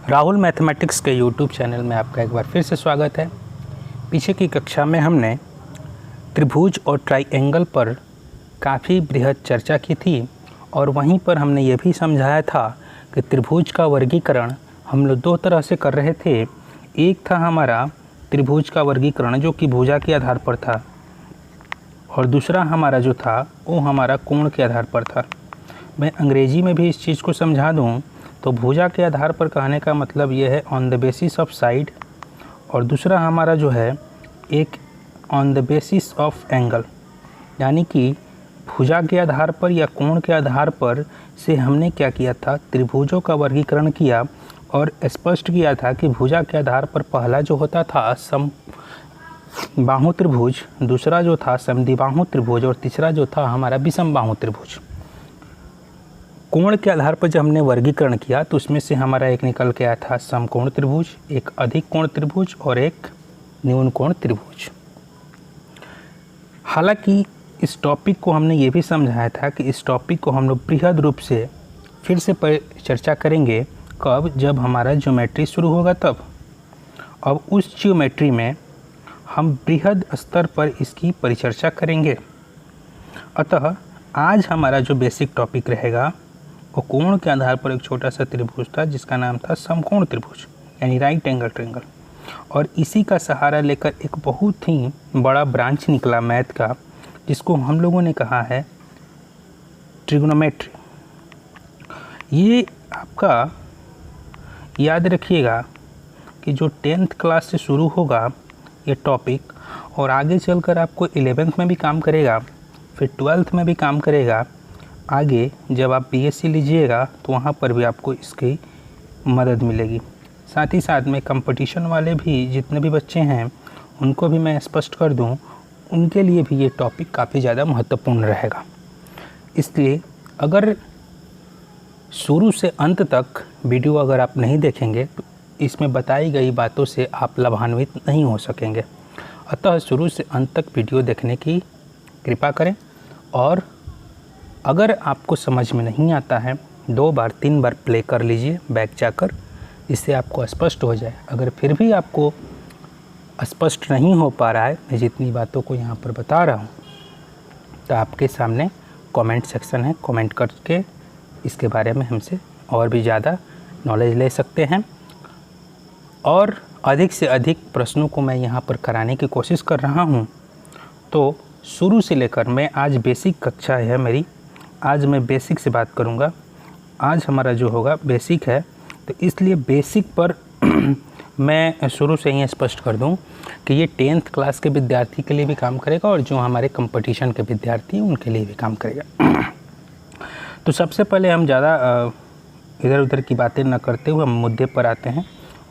Rahul mathematics के YouTube channel में आपका एक बार फिर से स्वागत है। पीछे की कक्षा में हमने त्रिभुज और ट्राइएंगल पर काफ़ी बृहद चर्चा की थी और वहीं पर हमने ये भी समझाया था कि त्रिभुज का वर्गीकरण हम लोग दो तरह से कर रहे थे। एक था हमारा त्रिभुज का वर्गीकरण जो कि भुजा के आधार पर था और दूसरा हमारा जो था वो हमारा कोण के आधार पर था। मैं अंग्रेजी में भी इस चीज़ को समझा दूँ तो भुजा के आधार पर कहने का मतलब ये है on the basis of side, और दूसरा हमारा जो है एक on the basis of angle, यानी कि भुजा के आधार पर या कोण के आधार पर से हमने क्या किया था, त्रिभुजों का वर्गीकरण किया और स्पष्ट किया था कि भुजा के आधार पर पहला जो होता था समबाहु त्रिभुज, दूसरा जो था समद्विबाहु त्रिभुज और तीसरा जो था हमारा विषमबाहु त्रिभुज। कोण के आधार पर जब हमने वर्गीकरण किया तो उसमें से हमारा एक निकल के आया था समकोण त्रिभुज, एक अधिक कोण त्रिभुज और एक न्यून कोण त्रिभुज। हालांकि इस टॉपिक को हमने ये भी समझाया था कि इस टॉपिक को हम लोग बृहद रूप से फिर से चर्चा करेंगे कब, जब हमारा ज्योमेट्री शुरू होगा तब। अब उस ज्योमेट्री में हम बृहद स्तर पर इसकी परिचर्चा करेंगे। अतः आज हमारा जो बेसिक टॉपिक रहेगा वो कोण के आधार पर एक छोटा सा त्रिभुज था जिसका नाम था समकोण त्रिभुज, यानी राइट एंगल ट्रायंगल। और इसी का सहारा लेकर एक बहुत ही बड़ा ब्रांच निकला मैथ का जिसको हम लोगों ने कहा है ट्रिग्नोमेट्री। ये आपका याद रखिएगा कि जो 10th क्लास से शुरू होगा ये टॉपिक और आगे चलकर आपको 11th में भी काम करेगा, फिर 12th में भी काम करेगा। आगे जब आप बीएससी लीजिएगा तो वहाँ पर भी आपको इसकी मदद मिलेगी। साथ ही साथ में कंपटीशन वाले भी जितने भी बच्चे हैं उनको भी मैं स्पष्ट कर दूं, उनके लिए भी ये टॉपिक काफ़ी ज़्यादा महत्वपूर्ण रहेगा। इसलिए अगर शुरू से अंत तक वीडियो अगर आप नहीं देखेंगे तो इसमें बताई गई बातों से आप लाभान्वित नहीं हो सकेंगे। अतः शुरू से अंत तक वीडियो देखने की कृपा करें और अगर आपको समझ में नहीं आता है 2 बार 3 बार प्ले कर लीजिए बैक जाकर, इससे आपको स्पष्ट हो जाए। अगर फिर भी आपको स्पष्ट नहीं हो पा रहा है, मैं जितनी बातों को यहाँ पर बता रहा हूँ, तो आपके सामने कमेंट सेक्शन है, कमेंट करके इसके बारे में हमसे और भी ज़्यादा नॉलेज ले सकते हैं। और अधिक से अधिक प्रश्नों को मैं यहाँ पर कराने की कोशिश कर रहा हूँ। तो शुरू से लेकर मैं आज बेसिक कक्षा है मेरी, आज मैं बेसिक से बात करूंगा। आज हमारा जो होगा बेसिक है, तो इसलिए बेसिक पर मैं शुरू से ही स्पष्ट कर दूं कि ये 10th क्लास के विद्यार्थी के लिए भी काम करेगा और जो हमारे कंपटीशन के विद्यार्थी हैं उनके लिए भी काम करेगा। तो सबसे पहले हम ज़्यादा इधर उधर की बातें न करते हुए हम मुद्दे पर आते हैं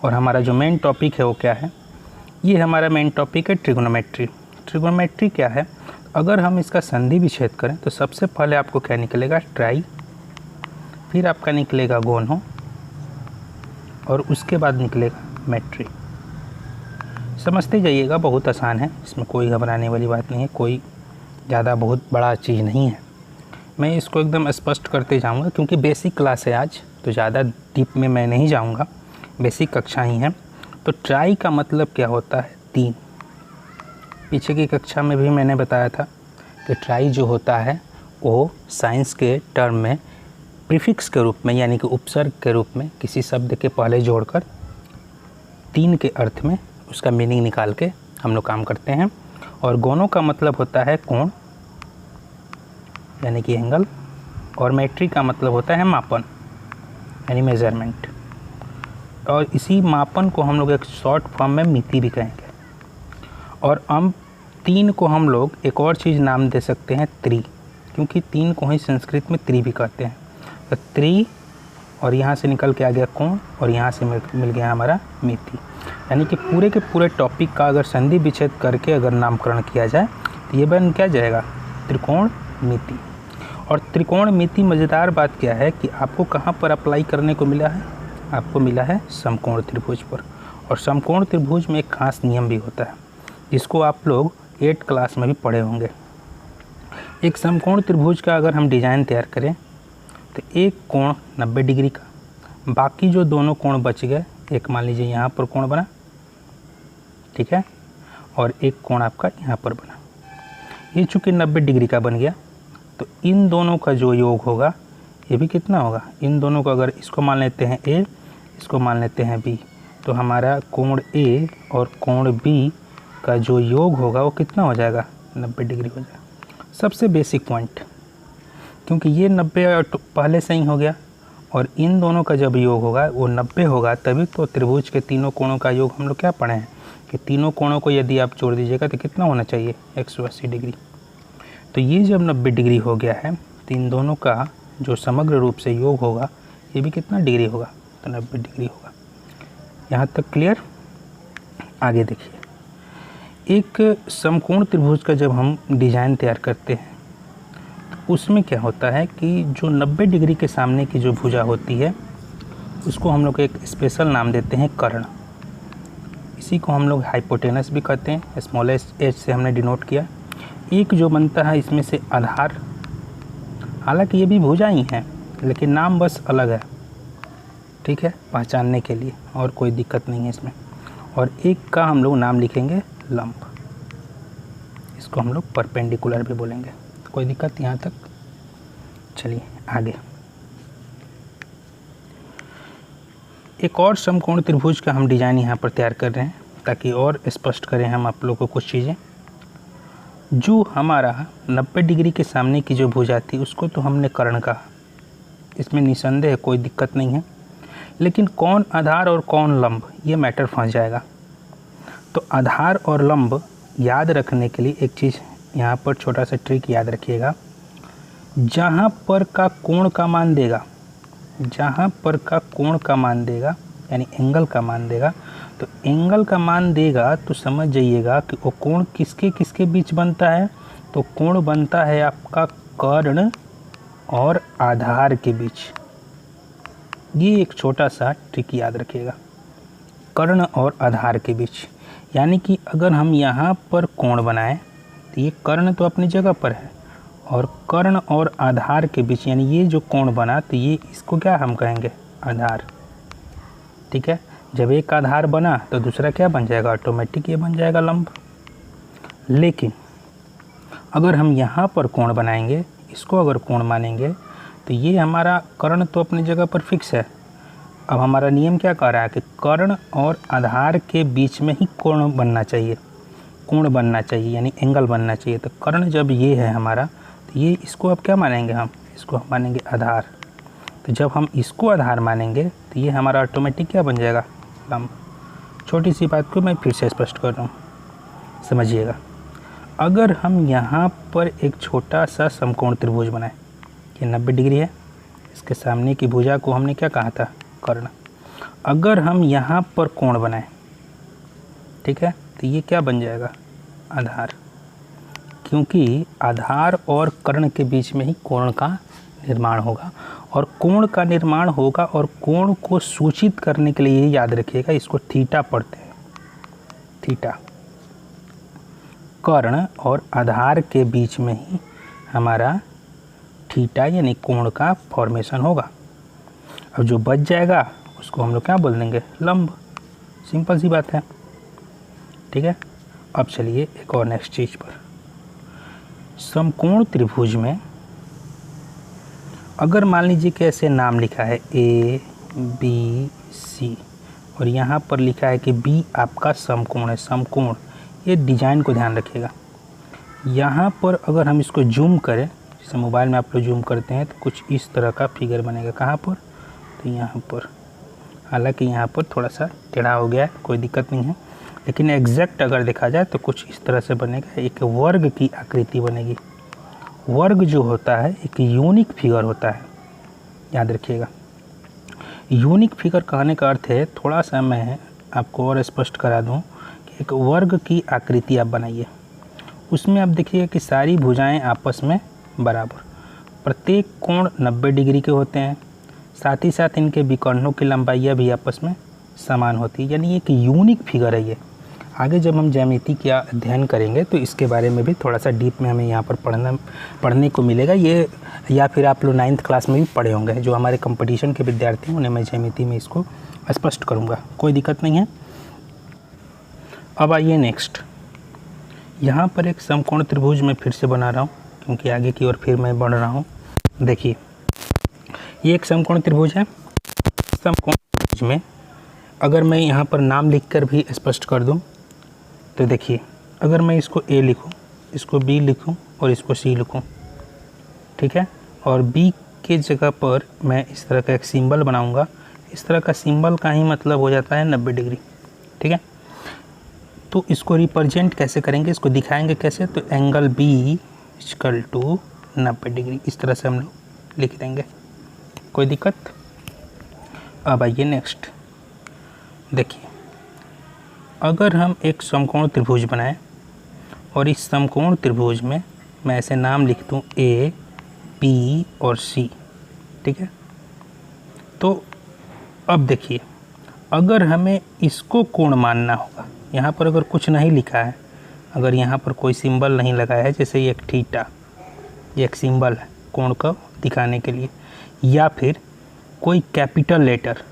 और हमारा जो मेन टॉपिक है वो क्या है। ये हमारा मेन टॉपिक है ट्रिग्नोमेट्री। ट्रिग्नोमेट्री क्या है, अगर हम इसका संधि विच्छेद करें तो सबसे पहले आपको क्या निकलेगा, ट्राई, फिर आपका निकलेगा गोनो और उसके बाद निकलेगा मेट्री। समझते जाइएगा, बहुत आसान है, इसमें कोई घबराने वाली बात नहीं है, कोई ज़्यादा बहुत बड़ा चीज़ नहीं है। मैं इसको एकदम स्पष्ट करते जाऊंगा क्योंकि बेसिक क्लास है आज, तो ज़्यादा डीप में मैं नहीं जाऊंगा, बेसिक कक्षा ही है। तो ट्राई का मतलब क्या होता है, 3। पीछे की कक्षा में भी मैंने बताया था कि ट्राई जो होता है वो साइंस के टर्म में प्रीफिक्स के रूप में, यानी कि उपसर्ग के रूप में किसी शब्द के पहले जोड़कर 3 के अर्थ में उसका मीनिंग निकाल के हम लोग काम करते हैं। और गोनो का मतलब होता है कोण, यानी कि एंगल, और मेट्री का मतलब होता है मापन, यानी मेजरमेंट। और इसी मापन को हम लोग एक शॉर्ट फॉर्म में मिति भी कहेंगे। और अब 3 को हम लोग एक और चीज़ नाम दे सकते हैं त्रि, क्योंकि 3 को ही संस्कृत में त्रि भी कहते हैं। तो त्रि, और यहाँ से निकल के आ गया कोण और यहाँ से मिल गया हमारा मिति। यानी कि पूरे के पूरे टॉपिक का अगर संधि विच्छेद करके अगर नामकरण किया जाए तो ये बन क्या जाएगा, त्रिकोण मिति। और त्रिकोण मिति मज़ेदार बात क्या है कि आपको कहाँ पर अप्लाई करने को मिला है, आपको मिला है समकोण त्रिभुज पर। और समकोण त्रिभुज में एक खास नियम भी होता है जिसको आप लोग 8th क्लास में भी पढ़े होंगे। एक समकोण त्रिभुज का अगर हम डिज़ाइन तैयार करें तो एक कोण 90 डिग्री का बाकी जो दोनों कोण बच गए, एक मान लीजिए यहाँ पर कोण बना, ठीक है, और एक कोण आपका यहाँ पर बना। ये चूँकि 90 डिग्री का बन गया, तो इन दोनों का जो योग होगा ये भी कितना होगा, इन दोनों का अगर इसको मान लेते हैं ए, इसको मान लेते हैं बी, तो हमारा कोण ए और कोण बी का जो योग होगा वो कितना हो जाएगा, 90 डिग्री हो जाएगा। सबसे बेसिक पॉइंट, क्योंकि ये 90 पहले से ही हो गया और इन दोनों का जब योग होगा वो 90 होगा, तभी तो त्रिभुज के तीनों कोणों का योग हम लोग क्या पढ़े हैं कि तीनों कोणों को यदि आप जोड़ दीजिएगा तो कितना होना चाहिए, 180 डिग्री। तो ये जब 90 डिग्री हो गया है तो इन दोनों का जो समग्र रूप से योग होगा ये भी कितना डिग्री होगा, तो 90 डिग्री होगा। यहाँ तक क्लियर। आगे देखिए, एक समकोण त्रिभुज का जब हम डिज़ाइन तैयार करते हैं तो उसमें क्या होता है कि जो 90 डिग्री के सामने की जो भुजा होती है उसको हम लोग एक स्पेशल नाम देते हैं कर्ण। इसी को हम लोग हाइपोटेनस भी कहते हैं, स्मॉलेस्ट एच से हमने डिनोट किया। एक जो बनता है इसमें से आधार, हालांकि ये भी भुजा ही हैं लेकिन नाम बस अलग है, ठीक है, पहचानने के लिए, और कोई दिक्कत नहीं है इसमें। और एक का हम लोग नाम लिखेंगे लंब, इसको हम लोग परपेंडिकुलर भी बोलेंगे। कोई दिक्कत यहाँ तक। चलिए आगे, एक और समकोण त्रिभुज का हम डिज़ाइन यहाँ पर तैयार कर रहे हैं ताकि और स्पष्ट करें हम आप लोगों को कुछ चीज़ें। जो हमारा 90 डिग्री के सामने की जो भुजा थी उसको तो हमने कर्ण कहा, इसमें निसंदेह कोई दिक्कत नहीं है, लेकिन कौन आधार और कौन लंब ये मैटर फंस जाएगा। तो आधार और लंब याद रखने के लिए एक चीज़ यहाँ पर छोटा सा ट्रिक याद रखिएगा। जहाँ पर का कोण का मान देगा, जहाँ पर का कोण का मान देगा यानी एंगल का मान देगा, तो एंगल का मान देगा तो समझ जाइएगा कि वो कोण किसके किसके बीच बनता है। तो कोण बनता है आपका कर्ण और आधार के बीच। ये एक छोटा सा ट्रिक याद रखिएगा, कर्ण और आधार के बीच। यानी कि अगर हम यहाँ पर कोण बनाएं तो ये कर्ण तो अपनी जगह पर है और कर्ण और आधार के बीच यानी ये जो कोण बना तो ये इसको क्या हम कहेंगे, आधार, ठीक है। जब एक आधार बना तो दूसरा क्या बन जाएगा, ऑटोमेटिक ये बन जाएगा लंब। लेकिन अगर हम यहाँ पर कोण बनाएंगे, इसको अगर कोण मानेंगे तो ये हमारा कर्ण तो अपनी जगह पर फिक्स है। अब हमारा नियम क्या कह रहा है कि कर्ण और आधार के बीच में ही कोण बनना चाहिए, कोण बनना चाहिए यानी एंगल बनना चाहिए। तो कर्ण जब ये है हमारा तो ये इसको अब क्या मानेंगे, हम इसको हम मानेंगे आधार। तो जब हम इसको आधार मानेंगे तो ये हमारा ऑटोमेटिक क्या बन जाएगा, लंब। छोटी सी बात को मैं फिर से स्पष्ट कर रहा हूँ, समझिएगा। अगर हम यहाँ पर एक छोटा सा समकोण त्रिभुज बनाएं, ये 90 डिग्री है, इसके सामने की भुजा को हमने क्या कहा था, कर्ण। अगर हम यहाँ पर कोण बनाएं, ठीक है, तो ये क्या बन जाएगा, आधार। क्योंकि आधार और कर्ण के बीच में ही कोण का निर्माण होगा और कोण का निर्माण होगा और कोण को सूचित करने के लिए याद रखिएगा, इसको थीटा पढ़ते हैं, थीटा। कर्ण और आधार के बीच में ही हमारा थीटा यानी कोण का फॉर्मेशन होगा। अब जो बच जाएगा उसको हम लोग क्या बोल देंगे, लंब। सिंपल सी बात है, ठीक है। अब चलिए एक और नेक्स्ट चीज़ पर, समकोण त्रिभुज में अगर मान लीजिए कि ऐसे नाम लिखा है ए बी सी और यहाँ पर लिखा है कि बी आपका समकोण है, समकोण, ये डिजाइन को ध्यान रखिएगा। यहाँ पर अगर हम इसको जूम करें, जैसे मोबाइल में आप लोग जूम करते हैं तो कुछ इस तरह का फिगर बनेगा। कहाँ पर, तो यहाँ पर। हालांकि यहाँ पर थोड़ा सा टेढ़ा हो गया है, कोई दिक्कत नहीं है, लेकिन एग्जैक्ट अगर देखा जाए तो कुछ इस तरह से बनेगा, एक वर्ग की आकृति बनेगी। वर्ग जो होता है एक यूनिक फिगर होता है, याद रखिएगा। यूनिक फिगर कहने का अर्थ है, थोड़ा सा मैं आपको और स्पष्ट करा दूं कि एक वर्ग की आकृति आप बनाइए, उसमें आप देखिए कि सारी भुजाएं आपस में बराबर, प्रत्येक कोण 90 डिग्री के होते हैं, साथ ही साथ इनके विकर्णों की लंबाइयाँ भी आपस में समान होती है, यानी एक यूनिक फिगर है ये। आगे जब हम ज्यामिति का अध्ययन करेंगे तो इसके बारे में भी थोड़ा सा डीप में हमें यहाँ पर पढ़ने को मिलेगा ये, या फिर आप लोग 9th क्लास में भी पढ़े होंगे। जो हमारे कंपटीशन के विद्यार्थी हैं उन्हें मैं ज्यामिति में इसको स्पष्ट करूँगा, कोई दिक्कत नहीं है। अब आइए नेक्स्ट, यहाँ पर एक समकोण त्रिभुज मैं फिर से बना रहा हूँ क्योंकि आगे की ओर फिर मैं बढ़ रहा हूँ। देखिए ये एक समकोण त्रिभुज है। समकोण त्रिभुज में अगर मैं यहाँ पर नाम लिखकर भी स्पष्ट कर दूँ तो देखिए, अगर मैं इसको A लिखूँ, इसको B लिखूँ और इसको C लिखूँ, ठीक है, और B के जगह पर मैं इस तरह का एक सिंबल बनाऊँगा। इस तरह का सिंबल का ही मतलब हो जाता है 90 डिग्री, ठीक है। तो इसको रिप्रेजेंट कैसे करेंगे, इसको दिखाएंगे कैसे, तो angle B equal to 90 degree इस तरह से हम लोग लिख देंगे, कोई दिक्कत। अब आइए नेक्स्ट, देखिए अगर हम एक समकोण त्रिभुज बनाएं और इस समकोण त्रिभुज में मैं ऐसे नाम लिख दूँ A, P और C, ठीक है। तो अब देखिए, अगर हमें इसको कोण मानना होगा, यहाँ पर अगर कुछ नहीं लिखा है, अगर यहाँ पर कोई सिंबल नहीं लगाया है, जैसे ये एक थीटा, ये एक सिंबल है कोण को दिखाने के लिए, या फिर कोई कैपिटल लेटर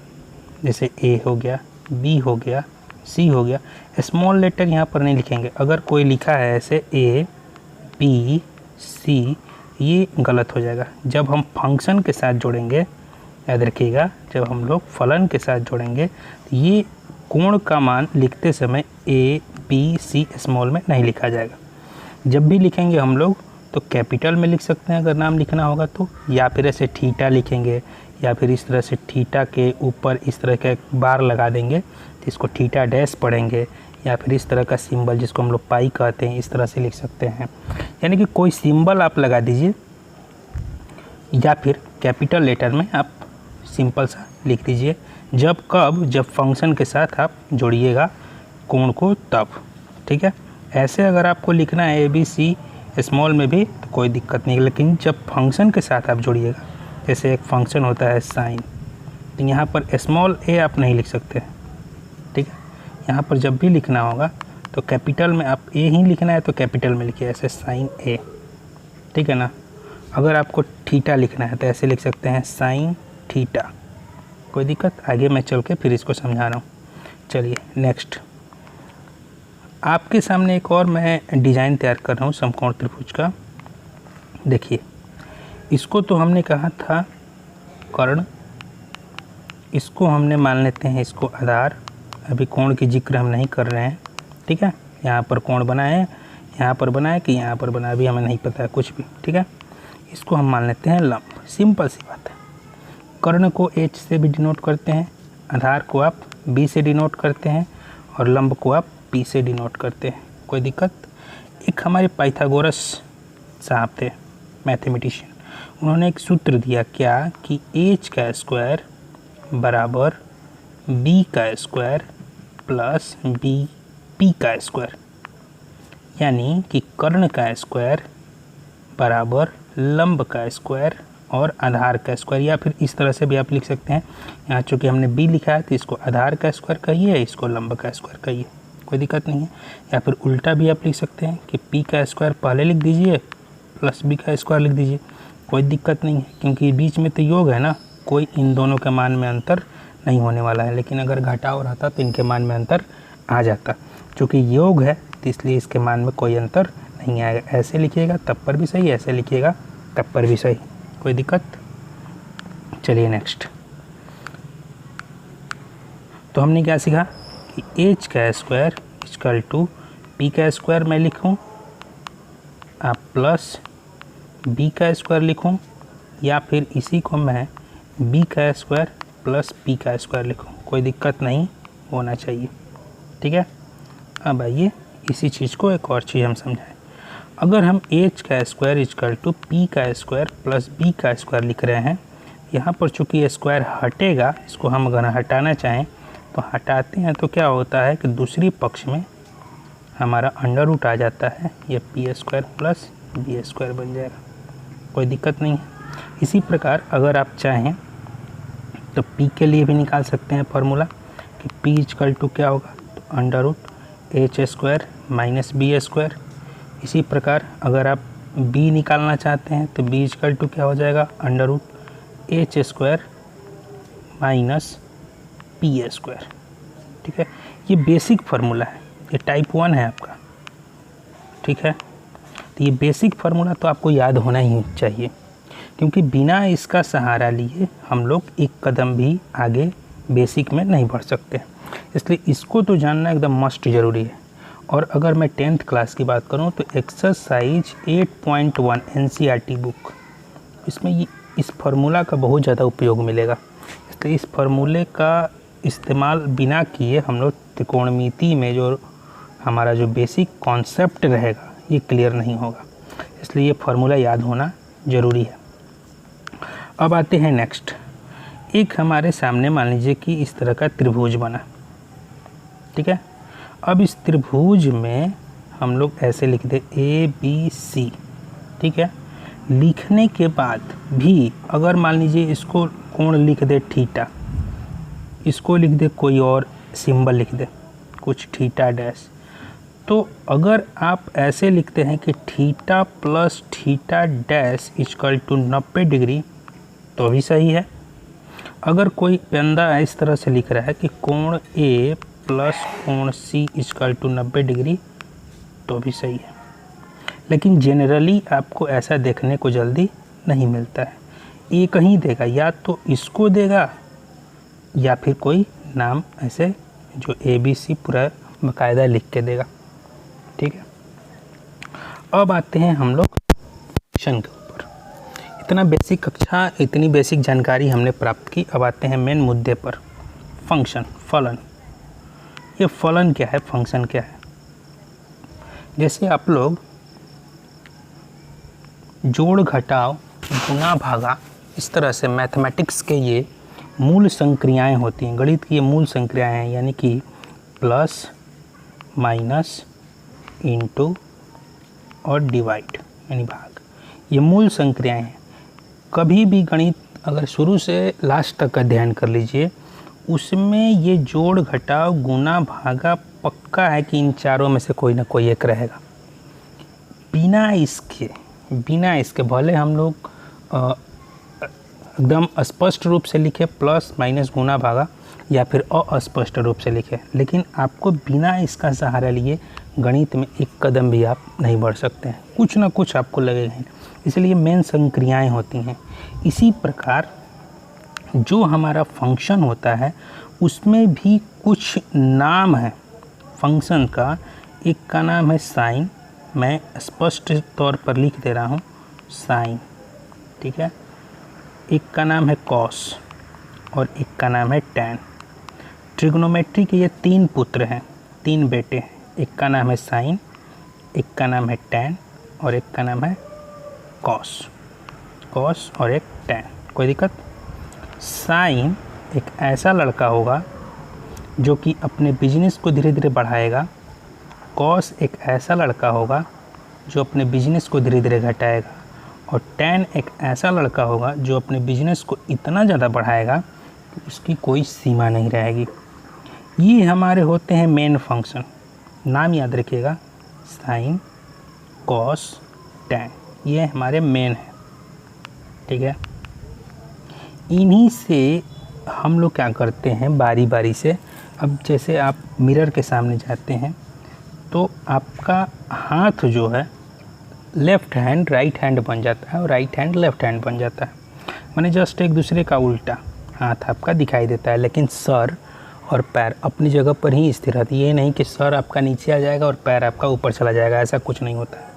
जैसे A हो गया, B हो गया, C हो गया, स्मॉल लेटर यहाँ पर नहीं लिखेंगे। अगर कोई लिखा है ऐसे A, B, C, ये गलत हो जाएगा। जब हम फंक्शन के साथ जोड़ेंगे, याद रखिएगा, जब हम लोग फलन के साथ जोड़ेंगे तो ये कोण का मान लिखते समय A, B, C स्मॉल में नहीं लिखा जाएगा। जब भी लिखेंगे हम लोग तो कैपिटल में लिख सकते हैं अगर नाम लिखना होगा तो, या फिर ऐसे थीटा लिखेंगे, या फिर इस तरह से थीटा के ऊपर इस तरह का एक बार लगा देंगे तो इसको थीटा डैश पढ़ेंगे, या फिर इस तरह का सिंबल जिसको हम लोग पाई कहते हैं इस तरह से लिख सकते हैं। यानी कि कोई सिंबल आप लगा दीजिए या फिर कैपिटल लेटर में आप सिंपल सा लिख दीजिए। जब फंक्शन के साथ आप जोड़िएगा कोण को तब, ठीक है। ऐसे अगर आपको लिखना है ABC स्मॉल में भी तो कोई दिक्कत नहीं, लेकिन जब फंक्शन के साथ आप जोड़िएगा, जैसे एक फंक्शन होता है साइन, तो यहाँ पर स्मॉल a आप नहीं लिख सकते, ठीक है। यहाँ पर जब भी लिखना होगा तो कैपिटल में आप a ही लिखना है तो कैपिटल में लिखिए, ऐसे साइन a, ठीक है ना। अगर आपको थीटा लिखना है तो ऐसे लिख सकते हैं साइन थीटा, कोई दिक्कत। आगे मैं चल के फिर इसको समझा रहा हूँ। चलिए नेक्स्ट, आपके सामने एक और मैं डिज़ाइन तैयार कर रहा हूँ समकोण त्रिभुज का। देखिए इसको तो हमने कहा था कर्ण, इसको हमने मान लेते हैं इसको आधार। अभी कोण की जिक्र हम नहीं कर रहे हैं, ठीक है। यहाँ पर कोण बनाए, यहाँ पर बनाए कि यहाँ पर बनाए, अभी हमें नहीं पता है कुछ भी, ठीक है। इसको हम मान लेते हैं लंब, सिंपल सी बात है। कर्ण को H से भी डिनोट करते हैं, आधार को आप B से डिनोट करते हैं और लंब को आप P से डिनोट करते हैं, कोई दिक्कत। एक हमारे पाइथागोरस साहब थे, मैथमेटिशियन, उन्होंने एक सूत्र दिया क्या कि H का स्क्वायर बराबर B का स्क्वायर प्लस P का स्क्वायर, यानी कि कर्ण का स्क्वायर बराबर लंब का स्क्वायर और आधार का स्क्वायर, या फिर इस तरह से भी आप लिख सकते हैं। यहाँ चूँकि हमने B लिखा है तो इसको आधार का स्क्वायर कहिए, इसको लंब का स्क्वायर कहिए, कोई दिक्कत नहीं है। या फिर उल्टा भी आप लिख सकते हैं कि P का स्क्वायर पहले लिख दीजिए प्लस B का स्क्वायर लिख दीजिए, कोई दिक्कत नहीं है, क्योंकि बीच में तो योग है ना, कोई इन दोनों के मान में अंतर नहीं होने वाला है। लेकिन अगर घटाव रहता तो इनके मान में अंतर आ जाता, चूँकि योग है तो इसलिए इसके मान में कोई अंतर नहीं आएगा। ऐसे लिखिएगा तब पर भी सही, ऐसे लिखिएगा तब पर भी सही, कोई दिक्कत। चलिए नेक्स्ट, तो हमने क्या सीखा कि H का स्क्वायर इक्वल टू P का स्क्वायर मैं लिखूं, आप प्लस B का स्क्वायर लिखूं, या फिर इसी को मैं B का स्क्वायर प्लस P का स्क्वायर लिखूं, कोई दिक्कत नहीं होना चाहिए, ठीक है। अब आइए इसी चीज़ को एक और चीज़ हम समझाएं। अगर हम H का स्क्वायर इक्वल टू P का स्क्वायर प्लस B का स्क्वायर लिख रहे हैं, यहाँ पर चूँकि स्क्वायर हटेगा, इसको हम अगर हटाना चाहें तो हटाते हैं तो क्या होता है कि दूसरी पक्ष में हमारा अंडर रूट आ जाता है, ये P square plus B square बन जाएगा, कोई दिक्कत नहीं है। इसी प्रकार अगर आप चाहें तो P के लिए भी निकाल सकते हैं फार्मूला कि P इक्वल टू क्या होगा, तो under root H square minus B square. इसी प्रकार अगर आप b निकालना चाहते हैं तो b इक्वल टू क्या हो जाएगा, under root H square minus P square. ठीक है, ये बेसिक फार्मूला है, ये टाइप 1 है आपका। ठीक है, तो ये बेसिक फार्मूला तो आपको याद होना ही चाहिए, क्योंकि बिना इसका सहारा लिए हम लोग एक कदम भी आगे बेसिक में नहीं बढ़ सकते। इसलिए इसको तो जानना एकदम मस्ट ज़रूरी है। और अगर मैं 10th क्लास की बात करूं तो एक्सरसाइज 8.1 एनसीईआरटी बुक, इसमें ये इस फार्मूला का बहुत ज़्यादा उपयोग मिलेगा। इसलिए इस फार्मूले का इस्तेमाल बिना किए हम लोग त्रिकोणमिति में जो हमारा जो बेसिक कॉन्सेप्ट रहेगा ये क्लियर नहीं होगा। इसलिए ये फार्मूला याद होना ज़रूरी है। अब आते हैं नेक्स्ट। एक हमारे सामने मान लीजिए कि इस तरह का त्रिभुज बना। ठीक है, अब इस त्रिभुज में हम लोग ऐसे लिख दे ए बी सी। ठीक है, लिखने के बाद भी अगर मान लीजिए इसको कोण लिख दे थीटा, इसको लिख दे कोई और सिंबल लिख दे कुछ थीटा डैश, तो अगर आप ऐसे लिखते हैं कि theta plus theta dash equal to 90 degree तो भी सही है। अगर कोई बंदा इस तरह से लिख रहा है कि कोण ए प्लस कोण सी इक्वल टू 90 डिग्री तो भी सही है। लेकिन जनरली आपको ऐसा देखने को जल्दी नहीं मिलता है। ये कहीं देगा, या तो इसको देगा या फिर कोई नाम ऐसे जो ए बी सी पूरा बाकायदा लिख के देगा। ठीक है, अब आते हैं हम लोग फंक्शन के ऊपर। इतना बेसिक कक्षा, इतनी बेसिक जानकारी हमने प्राप्त की। अब आते हैं मेन मुद्दे पर, फंक्शन, फलन। ये फलन क्या है, फंक्शन क्या है? जैसे आप लोग जोड़ घटाव गुना भागा इस तरह से मैथमेटिक्स के ये मूल संक्रियाएं होती हैं, गणित की ये मूल संक्रियाएं हैं, यानी कि प्लस माइनस इंटू और डिवाइड यानी भाग, ये मूल संक्रियाएं हैं। कभी भी गणित अगर शुरू से लास्ट तक का अध्ययन कर लीजिए, उसमें ये जोड़ घटाव गुना भागा पक्का है कि इन चारों में से कोई ना कोई एक रहेगा। बिना इसके भले हम लोग एकदम स्पष्ट रूप से लिखे प्लस माइनस गुना भागा या फिर अस्पष्ट रूप से लिखे, लेकिन आपको बिना इसका सहारा लिए गणित में एक कदम भी आप नहीं बढ़ सकते हैं, कुछ ना कुछ आपको लगेगा। इसलिए मेन संक्रियाएं होती हैं। इसी प्रकार जो हमारा फंक्शन होता है उसमें भी कुछ नाम है फंक्शन का। एक का नाम है साइन, मैं स्पष्ट तौर पर लिख दे रहा हूँ साइन। ठीक है, एक का नाम है कॉस और एक का नाम है टैन। ट्रिग्नोमेट्री के ये 3 पुत्र हैं, 3 बेटे हैं। एक का नाम है साइन, एक का नाम है टैन और एक का नाम है कॉस और एक टैन। कोई दिक्कत? साइन एक ऐसा लड़का होगा जो कि अपने बिजनेस को धीरे धीरे बढ़ाएगा। कॉस एक ऐसा लड़का होगा जो अपने बिजनेस को धीरे धीरे घटाएगा। और टैन एक ऐसा लड़का होगा जो अपने बिजनेस को इतना ज़्यादा बढ़ाएगा कि उसकी कोई सीमा नहीं रहेगी। ये हमारे होते हैं मेन फंक्शन। नाम याद रखिएगा, साइन, कॉस, टैन, ये हमारे मेन है। ठीक है, इन्हीं से हम लोग क्या करते हैं बारी बारी से। अब जैसे आप मिरर के सामने जाते हैं तो आपका हाथ जो है लेफ़्ट हैंड राइट हैंड बन जाता है और राइट हैंड लेफ़्ट हैंड बन जाता है, माने जस्ट एक दूसरे का उल्टा हाथ आपका दिखाई देता है। लेकिन सर और पैर अपनी जगह पर ही स्थिर रहती है। ये नहीं कि सर आपका नीचे आ जाएगा और पैर आपका ऊपर चला जाएगा, ऐसा कुछ नहीं होता है।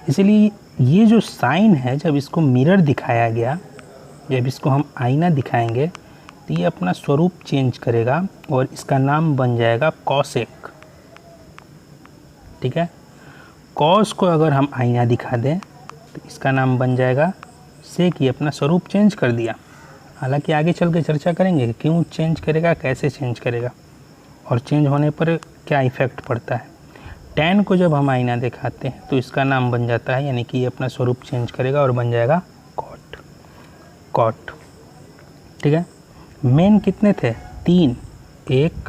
इसलिए ये जो साइन है, जब इसको मिरर दिखाया गया, जब इसको हम आईना दिखाएंगे तो ये अपना स्वरूप चेंज करेगा और इसका नाम बन जाएगा कॉसेक। ठीक है, कॉस को अगर हम आईना दिखा दें तो इसका नाम बन जाएगा सेक। ये अपना स्वरूप चेंज कर दिया। हालांकि आगे चल के चर्चा करेंगे क्यों चेंज करेगा, कैसे चेंज करेगा और चेंज होने पर क्या इफ़ेक्ट पड़ता है। टैन को जब हम आईना दिखाते हैं तो इसका नाम बन जाता है, यानी कि ये अपना स्वरूप चेंज करेगा और बन जाएगा कॉट। ठीक है, मेन कितने थे? 3, 1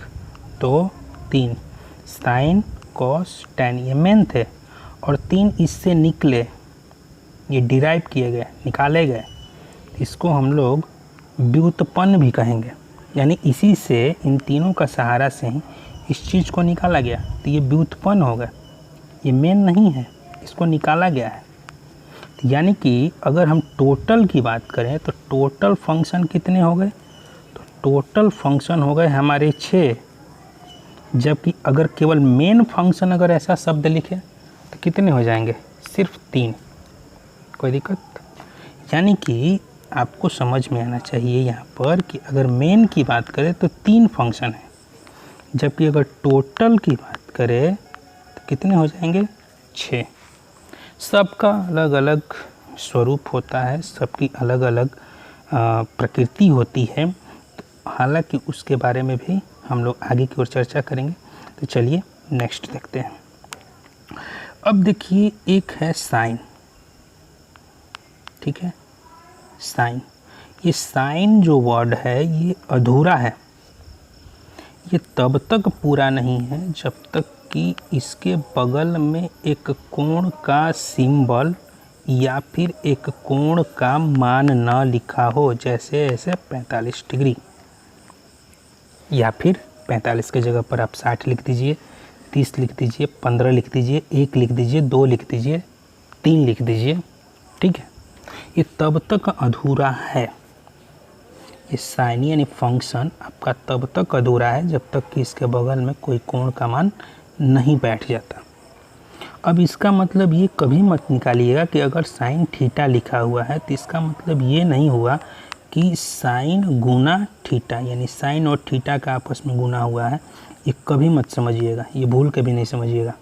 2 3, साइन, कॉस टेन, ये मेन थे और 3 इससे निकले, ये डिराइव किए गए, निकाले गए, इसको हम लोग व्युत्पन्न भी कहेंगे। यानी इसी से, इन तीनों का सहारा से ही इस चीज़ को निकाला गया, तो ये व्युत्पन्न हो गया, ये मेन नहीं है, इसको निकाला गया है। यानी कि अगर हम टोटल की बात करें तो टोटल फंक्शन कितने हो गए, तो टोटल फंक्शन हो गए हमारे 6, जबकि अगर केवल मेन फंक्शन अगर ऐसा शब्द लिखे तो कितने हो जाएंगे, सिर्फ 3। कोई दिक्कत? यानी कि आपको समझ में आना चाहिए यहाँ पर कि अगर मेन की बात करें तो 3 फंक्शन है, जबकि अगर टोटल की बात करें तो कितने हो जाएंगे, 6। सबका अलग अलग स्वरूप होता है, सबकी अलग अलग प्रकृति होती है, तो हालांकि उसके बारे में भी हम लोग आगे की ओर चर्चा करेंगे। तो चलिए नेक्स्ट देखते हैं। अब देखिए, एक है साइन, ठीक है, साइन। ये साइन जो वर्ड है ये अधूरा है, ये तब तक पूरा नहीं है जब तक कि इसके बगल में एक कोण का सिंबल या फिर एक कोण का मान न लिखा हो, जैसे ऐसे 45 डिग्री, या फिर 45 के जगह पर आप 60 लिख दीजिए, 30 लिख दीजिए, 15 लिख दीजिए, 1 लिख दीजिए, 2 लिख दीजिए, 3 लिख दीजिए, ठीक है। ये तब तक अधूरा है, ये साइन यानी फंक्शन आपका तब तक अधूरा है जब तक कि इसके बगल में कोई कोण का मान नहीं बैठ जाता। अब इसका मतलब ये कभी मत निकालिएगा कि अगर साइन थीटा लिखा हुआ है तो इसका मतलब ये नहीं हुआ कि साइन गुना थीटा, यानी साइन और थीटा का आपस में गुना हुआ है, ये कभी मत समझिएगा, ये भूल के भी नहीं समझिएगा,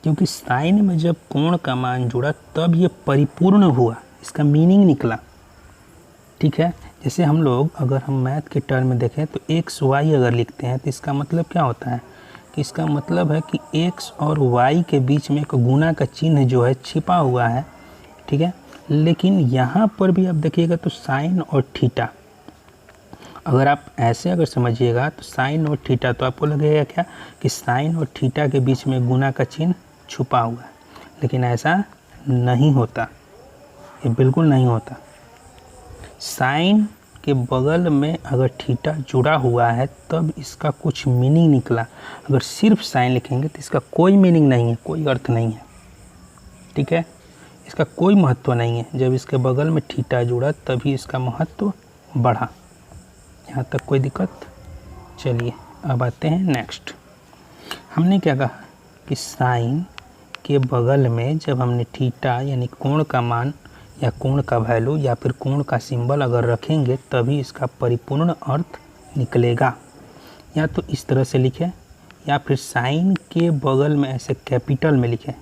क्योंकि साइन में जब कोण का मान जुड़ा तब ये परिपूर्ण हुआ, इसका मीनिंग निकला, ठीक है। जैसे हम लोग अगर हम मैथ के टर्म में देखें तो एक्स वाई अगर लिखते हैं तो इसका मतलब क्या होता है कि इसका मतलब है कि एक्स और वाई के बीच में एक गुना का चिन्ह जो है छिपा हुआ है, ठीक है। लेकिन यहाँ पर भी आप देखिएगा तो साइन और थीटा, अगर आप ऐसे अगर समझिएगा तो साइन और थीटा, तो आपको लगेगा क्या कि साइन और थीटा के बीच में गुना का चिन्ह छुपा हुआ है, लेकिन ऐसा नहीं होता, ये बिल्कुल नहीं होता। साइन के बगल में अगर थीटा जुड़ा हुआ है तब इसका कुछ मीनिंग निकला, अगर सिर्फ साइन लिखेंगे तो इसका कोई मीनिंग नहीं है, कोई अर्थ नहीं है, ठीक है, इसका कोई महत्व नहीं है। जब इसके बगल में थीटा जुड़ा तभी इसका महत्व बढ़ा। यहाँ तक कोई दिक्कत? चलिए अब आते हैं नेक्स्ट। हमने क्या कहा कि साइन के बगल में जब हमने थीटा यानी कोण का मान या कोण का वैल्यू या फिर कोण का सिंबल अगर रखेंगे तभी इसका परिपूर्ण अर्थ निकलेगा। या तो इस तरह से लिखें या फिर साइन के बगल में ऐसे कैपिटल में लिखें।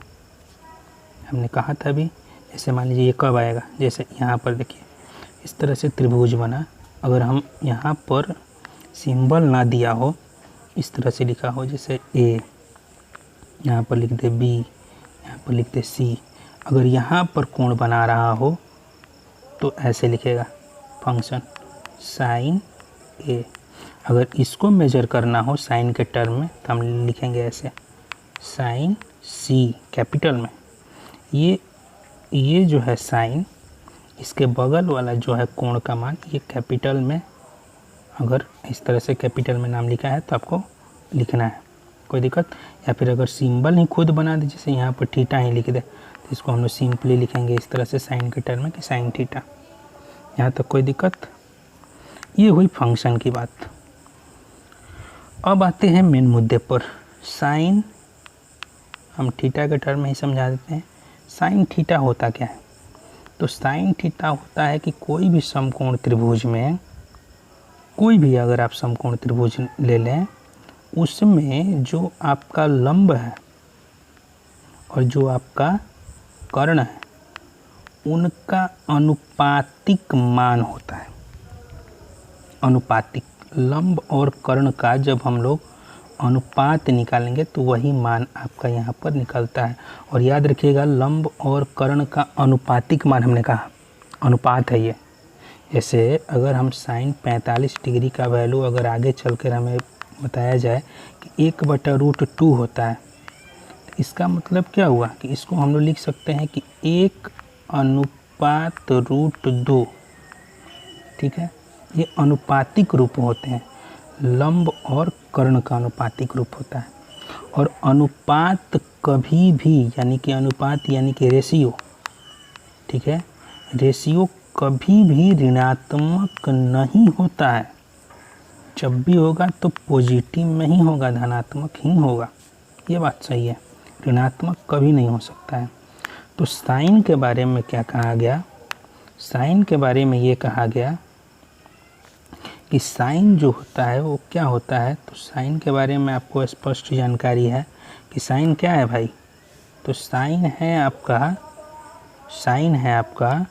हमने कहा था अभी, जैसे मान लीजिए ये कब आएगा, जैसे यहाँ पर देखिए इस तरह से त्रिभुज बना, अगर हम यहाँ पर सिंबल ना दिया हो, इस तरह से लिखा हो, जैसे ए, यहाँ पर लिख दे बी, यहाँ पर लिख दे सी, अगर यहाँ पर कोण बना रहा हो तो ऐसे लिखेगा फंक्शन साइन ए। अगर इसको मेजर करना हो साइन के टर्म में तो हम लिखेंगे ऐसे साइन सी कैपिटल में। ये जो है साइन, इसके बगल वाला जो है कोण का मान ये कैपिटल में, अगर इस तरह से कैपिटल में नाम लिखा है तो आपको लिखना है, कोई दिक्कत। या फिर अगर सिंबल ही खुद बना दे, जैसे यहाँ पर थीटा ही लिख दे तो इसको हम लोग सिंपली लिखेंगे इस तरह से साइन के टर्म में कि साइन थीटा। यहाँ तक कोई दिक्कत? ये हुई फंक्शन की बात। अब आते हैं मेन मुद्दे पर। साइन हम थीटा के टर्म में ही समझा देते हैं। साइन थीटा होता क्या है? तो साइन थीटा होता है कि कोई भी समकोण त्रिभुज में, कोई भी अगर आप समकोण त्रिभुज ले लें, उसमें जो आपका लंब है और जो आपका कर्ण है उनका अनुपातिक मान होता है। अनुपातिक लंब और कर्ण का जब हम लोग अनुपात निकालेंगे तो वही मान आपका यहाँ पर निकलता है। और याद रखिएगा लंब और कर्ण का अनुपातिक मान हमने कहा अनुपात है ये। जैसे अगर हम साइन 45 डिग्री का वैल्यू अगर आगे चलकर हमें बताया जाए कि 1/√2 होता है, इसका मतलब क्या हुआ कि इसको हम लोग लिख सकते हैं कि 1:2। ठीक है, ये अनुपातिक रूप होते हैं, लंब और कर्ण का अनुपातिक रूप होता है। और अनुपात कभी भी, यानी कि अनुपात यानी कि रेशियो, ठीक है, रेशियो कभी भी ऋणात्मक नहीं होता है। जब भी होगा तो पॉजिटिव में ही होगा, धनात्मक ही होगा। ये बात सही है, ऋणात्मक कभी नहीं हो सकता है। तो साइन के बारे में क्या कहा गया, साइन के बारे में ये कहा गया कि साइन जो होता है वो क्या होता है। तो साइन के बारे में आपको स्पष्ट जानकारी है कि साइन क्या है भाई। तो साइन है आपका, साइन है आपका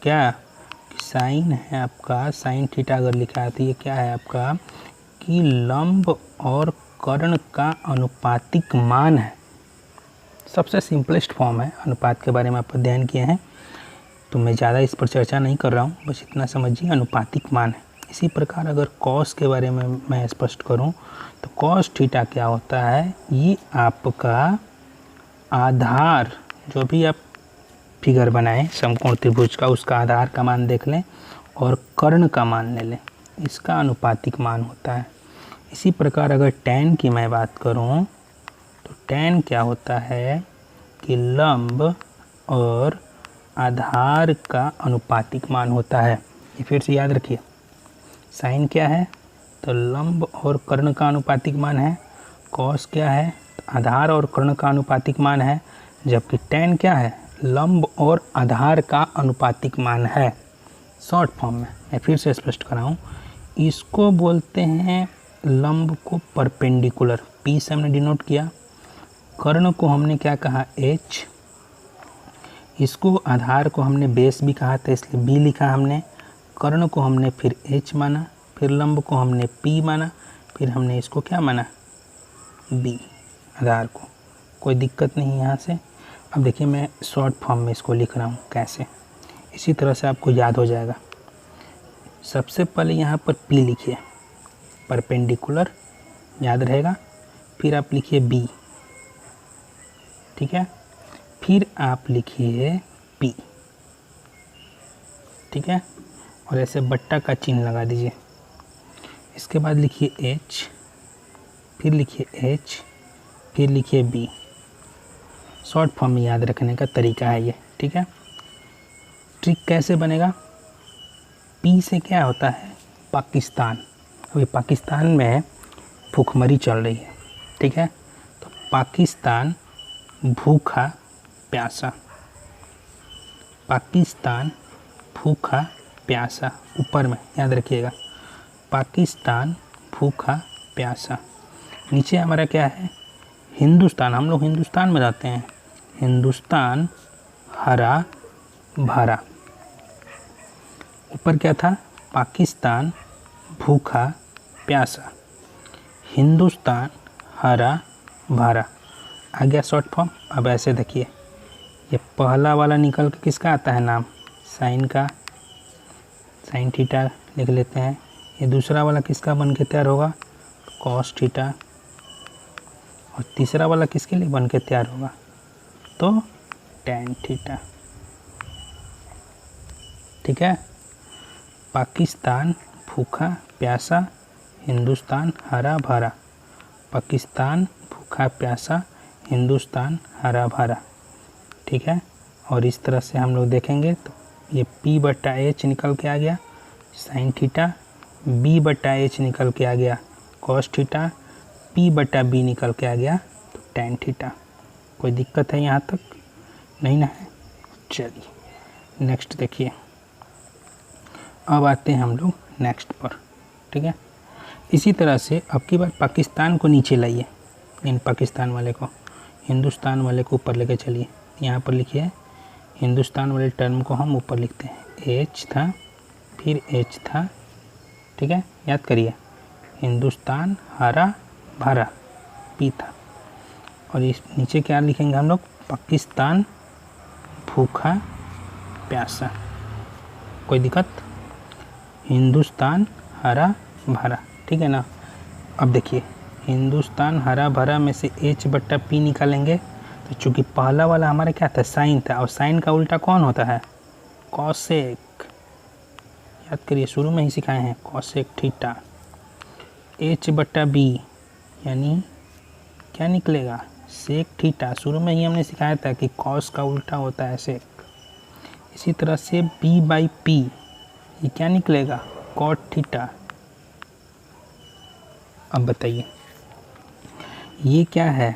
क्या, कि साइन है आपका, साइन थीटा अगर लिखा है तो ये क्या है आपका कि लंब और कर्ण का अनुपातिक मान है। सबसे सिंपलेस्ट फॉर्म है, अनुपात के बारे में आप अध्ययन किए हैं तो मैं ज़्यादा इस पर चर्चा नहीं कर रहा हूँ, बस इतना समझिए अनुपातिक मान है। इसी प्रकार अगर कॉस के बारे में मैं स्पष्ट करूँ तो कॉस थीटा क्या होता है, ये आपका आधार, जो भी आप फिगर बनाएं समकोण त्रिभुज का, उसका आधार का मान देख लें और कर्ण का मान ले लें, इसका अनुपातिक मान होता है। इसी प्रकार अगर tan की मैं बात करूं तो tan क्या होता है कि लंब और आधार का अनुपातिक मान होता है। ये फिर से याद रखिए, साइन क्या है तो लंब और कर्ण का अनुपातिक मान है, कॉस क्या है तो आधार और कर्ण का अनुपातिक मान है, जबकि tan क्या है लंब और आधार का अनुपातिक मान है। शॉर्ट फॉर्म में मैं फिर से स्पष्ट कराऊं, इसको बोलते हैं लंब को परपेंडिकुलर, P से हमने डिनोट किया, कर्ण को हमने क्या कहा H, इसको आधार को हमने बेस भी कहा था इसलिए B लिखा हमने, कर्ण को हमने फिर H माना, फिर लंब को हमने P माना, फिर हमने इसको क्या माना B, आधार को। कोई दिक्कत नहीं यहाँ से। अब देखिए मैं शॉर्ट फॉर्म में इसको लिख रहा हूँ कैसे, इसी तरह से आपको याद हो जाएगा। सबसे पहले यहाँ पर P लिखिए, परपेंडिकुलर याद रहेगा, फिर आप लिखिए B, ठीक है, फिर आप लिखिए P, ठीक है, और ऐसे बट्टा का चिन्ह लगा दीजिए। इसके बाद लिखिए H, फिर लिखिए H, फिर लिखिए B। शॉर्ट फॉर्म में याद रखने का तरीका है ये, ठीक है। ट्रिक कैसे बनेगा, P से क्या होता है पाकिस्तान, अभी पाकिस्तान में भूखमरी चल रही है, ठीक है, तो पाकिस्तान भूखा प्यासा, पाकिस्तान भूखा प्यासा, ऊपर में याद रखिएगा पाकिस्तान भूखा प्यासा। नीचे हमारा क्या है हिंदुस्तान, हम लोग हिंदुस्तान में जाते हैं, हिंदुस्तान हरा भरा। ऊपर क्या था पाकिस्तान भूखा प्यासा, हिंदुस्तान हरा भरा, आ गया शॉर्ट फॉर्म। अब ऐसे देखिए, ये पहला वाला निकल के किसका आता है नाम, साइन का, साइन थीटा लिख लेते हैं। ये दूसरा वाला किसका बन के तैयार होगा, कॉस थीटा, और तीसरा वाला किसके लिए बन के तैयार होगा तो tan थीटा, ठीक है। पाकिस्तान भूखा प्यासा, हिंदुस्तान हरा भरा, पाकिस्तान भूखा प्यासा, हिंदुस्तान हरा भरा, ठीक है। और इस तरह से हम लोग देखेंगे तो ये P/H निकल के आ गया साइन थीटा, B/H निकल के आ गया कॉस थीटा, P/B निकल के आ गया तो tan थीटा। कोई दिक्कत है यहाँ तक नहीं ना है। चलिए नेक्स्ट देखिए, अब आते हैं हम लोग नेक्स्ट पर, ठीक है। इसी तरह से अब की बार पाकिस्तान को नीचे लाइए, इन पाकिस्तान वाले को हिंदुस्तान वाले को ऊपर लेके चलिए। यहाँ पर लिखिए हिंदुस्तान वाले टर्म को हम ऊपर लिखते हैं, H था फिर H था, ठीक है, याद करिए हिंदुस्तान हरा भरा P था, और इस नीचे क्या लिखेंगे हम लोग पाकिस्तान भूखा प्यासा। कोई दिक्कत, हिंदुस्तान हरा भरा, ठीक है ना। अब देखिए हिंदुस्तान हरा भरा में से H बट्टा P निकालेंगे तो चूंकि पहला वाला हमारा क्या था, साइन था, और साइन का उल्टा कौन होता है, कॉसेक। याद करिए, शुरू में ही सिखाए हैं, कॉसेक थीटा। H बट्टा B यानी क्या निकलेगा, सेक थीटा। शुरू में ही हमने सिखाया था कि कॉस का उल्टा होता है सेक। इसी तरह से B बाई P ये क्या निकलेगा, कॉट थीटा। अब बताइए ये क्या है,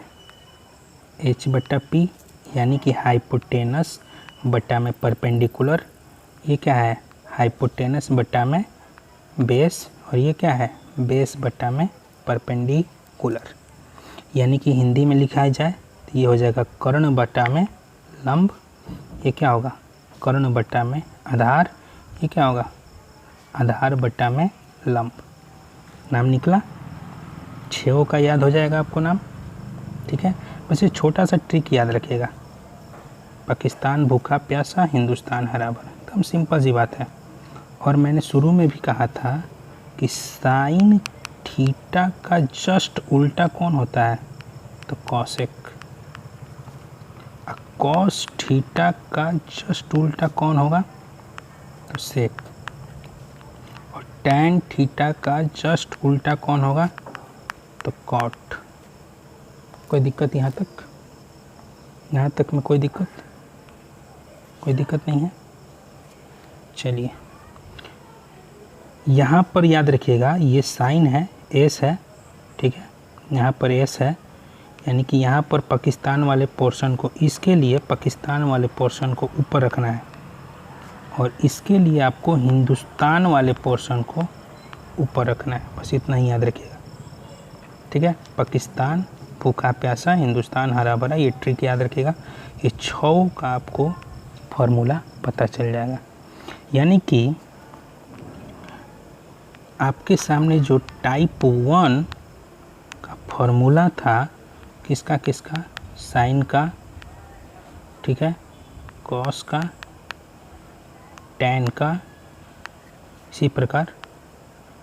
H बट्टा P यानी कि हाइपोटेनस बटा में परपेंडिकुलर। ये क्या है, हाइपोटेनस बटा में बेस, और ये क्या है, बेस बटा में परपेंडिकुलर। यानी कि हिंदी में लिखा जाए तो ये हो जाएगा कर्ण बटा में लंब। ये क्या होगा, कर्ण बटा में आधार। ये क्या होगा, आधार बटा में लंब। नाम निकला, 6 का याद हो जाएगा आपको नाम, ठीक है। बस ये छोटा सा ट्रिक याद रखिएगा, पाकिस्तान भूखा प्यासा, हिंदुस्तान हरा भरा, एकदम सिंपल सी बात है। और मैंने शुरू में भी कहा था कि साइन थीटा का जस्ट उल्टा कौन होता है, तो कॉसेक। कॉस थीटा का जस्ट उल्टा कौन होगा, तो सेक। और टैन थीटा का जस्ट उल्टा कौन होगा, तो कॉट। कोई दिक्कत यहाँ तक, यहाँ तक में कोई दिक्कत नहीं है। चलिए यहाँ पर याद रखिएगा, ये साइन है, एस है, ठीक है, यहाँ पर एस है, यानी कि यहाँ पर पाकिस्तान वाले पोर्शन को, इसके लिए पाकिस्तान वाले पोर्शन को ऊपर रखना है, और इसके लिए आपको हिंदुस्तान वाले पोर्शन को ऊपर रखना है। बस इतना ही याद रखिएगा, ठीक है। पाकिस्तान भूखा प्यासा, हिंदुस्तान हरा भरा, ये ट्रिक याद रखिएगा। ये 6 का आपको फॉर्मूला पता चल जाएगा। यानी कि आपके सामने जो टाइप 1 का फॉर्मूला था, किसका, साइन का, ठीक है, कॉस का, टैन का। इसी प्रकार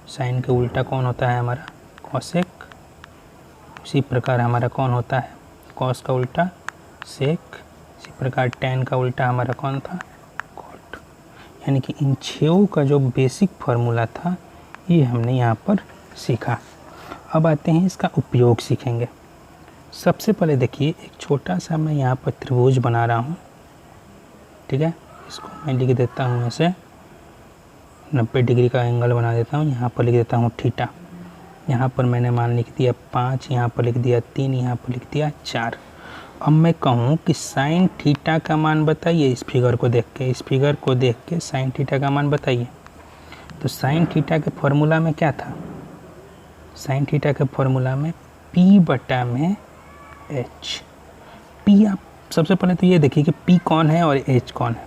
साइन के उल्टा कौन होता है हमारा, कॉसेक। इसी प्रकार हमारा कौन होता है, कॉस का उल्टा सेक। इसी प्रकार टैन का उल्टा हमारा कौन था, कॉट। यानी कि इन 6 का जो बेसिक फार्मूला था ये हमने यहाँ पर सीखा। अब आते हैं इसका उपयोग सीखेंगे। सबसे पहले देखिए, एक छोटा सा मैं यहाँ पर त्रिभुज बना रहा हूँ, ठीक है। इसको मैं लिख देता हूँ ऐसे, 90 डिग्री का एंगल बना देता हूँ। यहाँ पर लिख देता हूँ थीटा। यहाँ पर मैंने मान लिख दिया 5, यहाँ पर लिख दिया 3, यहाँ पर लिख दिया 4। अब मैं कहूँ कि साइन थीटा का मान बताइए, इस फिगर को देख के साइन थीटा का मान बताइए। तो साइन थीटा के फॉर्मूला में क्या था, साइन थीटा के फॉर्मूला में P बटा में H। P, आप सबसे पहले तो ये देखिए कि P कौन है और H कौन है।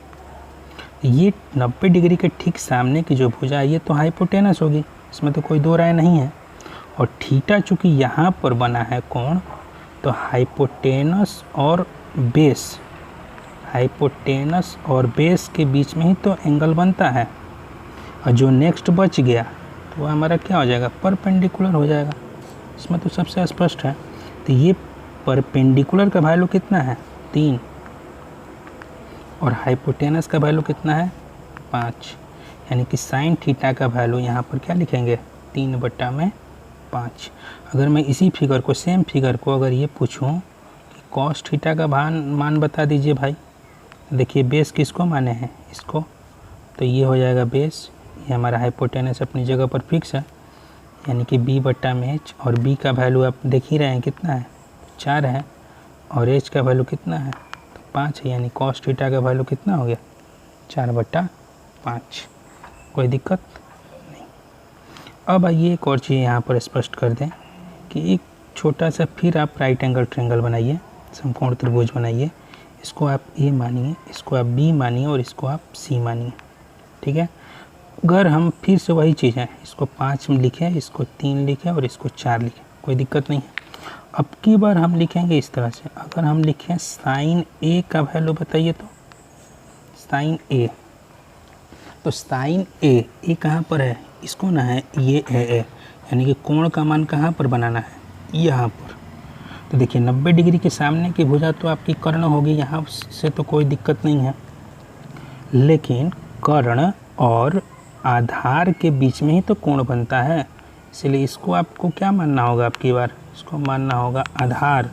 ये 90 डिग्री के ठीक सामने की जो भुजा है ये तो हाइपोटेनस होगी, इसमें तो कोई दो राय नहीं है। और थीटा चूँकि यहाँ पर बना है कोण, तो हाइपोटेनस और बेस के बीच में ही तो एंगल बनता है। और जो नेक्स्ट बच गया तो वह हमारा क्या हो जाएगा, परपेंडिकुलर हो जाएगा। इसमें तो सबसे स्पष्ट है। तो ये परपेंडिकुलर का वैल्यू कितना है, 3, और हाइपोटेनस का वैल्यू कितना है, 5। यानी कि साइन थीटा का वैल्यू यहाँ पर क्या लिखेंगे, 3 बटा में 5। अगर मैं इसी फिगर को, सेम फिगर को अगर ये पूछूं कि कॉस थीटा का मान बता दीजिए भाई, देखिए बेस किसको माने हैं, इसको, तो ये हो जाएगा बेस। ये हमारा हाइपोटेनस अपनी जगह पर फिक्स है, यानी कि B बटा में H। और B का वैल्यू आप देख ही रहे हैं कितना है, 4 है, और H का वैल्यू कितना है, तो 5 है। यानी कॉस थीटा का वैल्यू कितना हो गया, 4 बटा 5। कोई दिक्कत नहीं। अब आइए एक और चीज़ यहाँ पर स्पष्ट कर दें कि एक छोटा सा फिर आप राइट एंगल ट्रायंगल बनाइए, समकोण त्रिभुज बनाइए। इसको आप A मानिए, इसको आप B मानिए, और इसको आप C मानिए, ठीक है। अगर हम फिर से वही चीज़ है, इसको 5 में लिखें, इसको 3 लिखें, और इसको 4 लिखें, कोई दिक्कत नहीं है। अब की बार हम लिखेंगे इस तरह से, अगर हम लिखें साइन A का वैल्यू बताइए, तो साइन A, तो साइन A कहाँ पर है, इसको ना है, ये है A, यानी कि कोण का मान कहाँ पर बनाना है, यहाँ पर। तो देखिए 90 डिग्री के सामने की भुजा तो आपकी कर्ण होगी, यहाँ से तो कोई दिक्कत नहीं है, लेकिन कर्ण और आधार के बीच में ही तो कोण बनता है, इसलिए इसको आपको क्या मानना होगा, आपकी बार इसको मानना होगा आधार,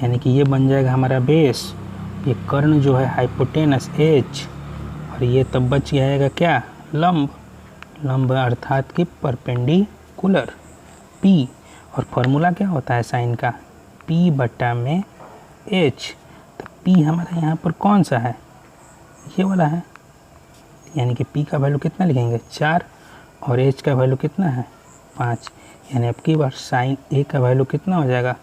यानी कि ये बन जाएगा हमारा बेस, ये कर्ण जो है हाइपोटेनस H, और ये तब बच जाएगा क्या, लंब, लंब अर्थात कि परपेंडिकुलर P, और फॉर्मूला क्या होता है साइन का, P बटा में H। तो P हमारा यहाँ पर कौन सा है, ये वाला है, यानी कि P का वैल्यू कितना लिखेंगे 4, और H का वैल्यू कितना है 5, यानी अब की बार साइन A का वैल्यू कितना हो जाएगा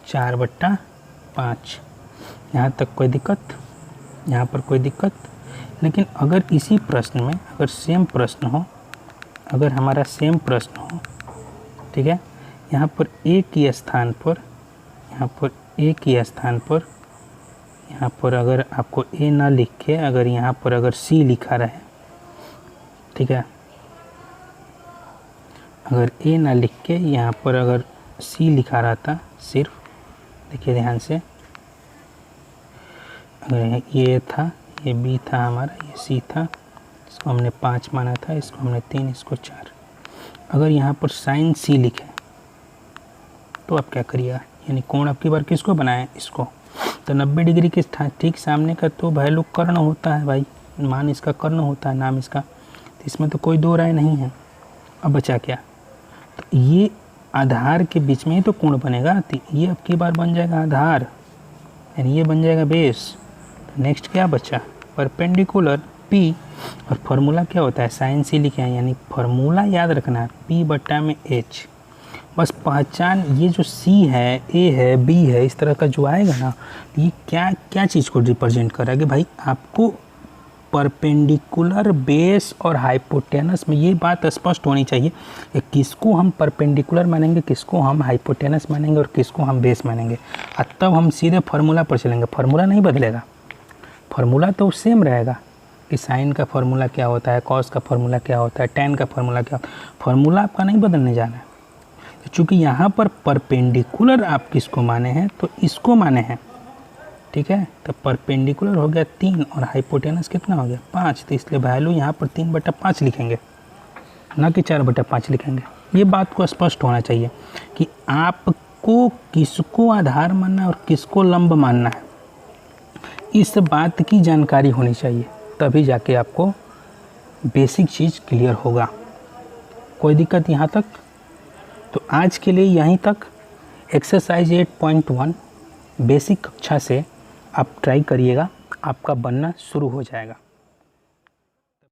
4/5। यहाँ तक कोई दिक्कत, यहाँ पर कोई दिक्कत। लेकिन अगर इसी प्रश्न में अगर सेम प्रश्न हो, अगर हमारा सेम प्रश्न हो, ठीक है, यहाँ पर A के स्थान पर, यहाँ पर A के स्थान पर, यहाँ पर अगर आपको A ना लिख के अगर यहाँ पर अगर C लिखा रहे, ठीक है, अगर A ना लिख के यहाँ पर अगर C लिखा रहता सिर्फ, देखिए ध्यान से, अगर ये था, ये B था हमारा, ये C था, इसको हमने 5 माना था, इसको हमने 3, इसको 4, अगर यहाँ पर साइन C लिखे तो आप क्या करिएगा, यानी कोण आपकी बार किसको बनाए, इसको। तो 90 डिग्री के ठीक सामने का तो वैल्यू कर्ण होता है भाई, मान इसका कर्ण होता है, नाम इसका, तो इसमें तो कोई दो राय नहीं है। अब बचा क्या, तो ये आधार के बीच में ही तो कोण बनेगा, तो ये आपकी बार बन जाएगा आधार, यानी ये बन जाएगा बेस। तो नेक्स्ट क्या बचा, परपेंडिकुलर P, और फार्मूला क्या होता है साइन C लिखे हैं, यानी फार्मूला याद रखना है P बटा में H। बस पहचान, ये जो C है, A है, B है, इस तरह का जो आएगा ना, ये क्या क्या चीज़ को रिप्रेजेंट कर रहा है कि भाई आपको परपेंडिकुलर बेस और हाइपोटेनस में ये बात स्पष्ट होनी चाहिए कि किसको हम परपेंडिकुलर मानेंगे, किसको हम हाइपोटेनस मानेंगे और किसको हम बेस मानेंगे। और तब हम सीधे फार्मूला पर चलेंगे, फार्मूला नहीं बदलेगा, फार्मूला तो सेम रहेगा कि साइन का फार्मूला क्या होता है, कॉस का फार्मूला क्या होता है, टेन का फार्मूला क्या होता है, फार्मूला आपका नहीं बदलने जाना है। तो चूँकि यहाँ पर परपेंडिकुलर आप किसको माने हैं, तो इसको माने हैं, ठीक है। तो परपेंडिकुलर हो गया 3 और हाइपोटेनस कितना हो गया 5, तो इसलिए वैल्यू यहाँ पर 3/5 लिखेंगे, ना कि 4/5 लिखेंगे। ये बात को स्पष्ट होना चाहिए कि आपको किसको आधार मानना है और किसको लंब मानना है, इस बात की जानकारी होनी चाहिए, तभी जाके आपको बेसिक चीज़ क्लियर होगा। कोई दिक्कत यहाँ तक? तो आज के लिए यहीं तक। एक्सरसाइज 8.1 बेसिक कक्षा से आप ट्राई करिएगा, आपका बनना शुरू हो जाएगा।